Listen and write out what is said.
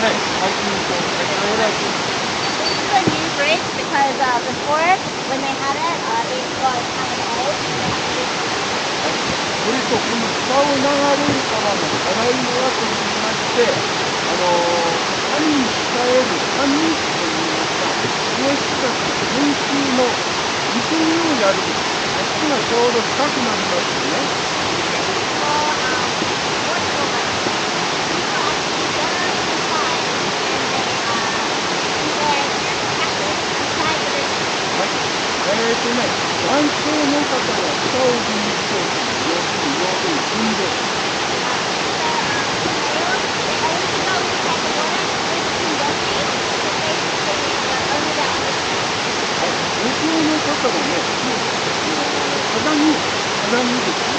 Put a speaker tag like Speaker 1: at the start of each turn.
Speaker 1: はい、最近こう、建て替えられています。
Speaker 2: This is a new bridge because before, when they had it, it was kind of old, so they had to rebuild it.
Speaker 1: はい。それと、この下を流れる川も多大川と言いまして、神に仕える神主といいますか、その人たちの研究の泉をやるとき、あそこがちょうど近くなりますよね。
Speaker 2: This is for Portugal, but people actually go inside and they do their spiritual practice inside the river.
Speaker 1: はい。男性の方は下を踏みしょうという、要するに踏んで、
Speaker 2: The males, they only go inside the water with Kumboshi, which is basically the owner that owns the river.
Speaker 1: はい。女性の方はね、もう、肌着です。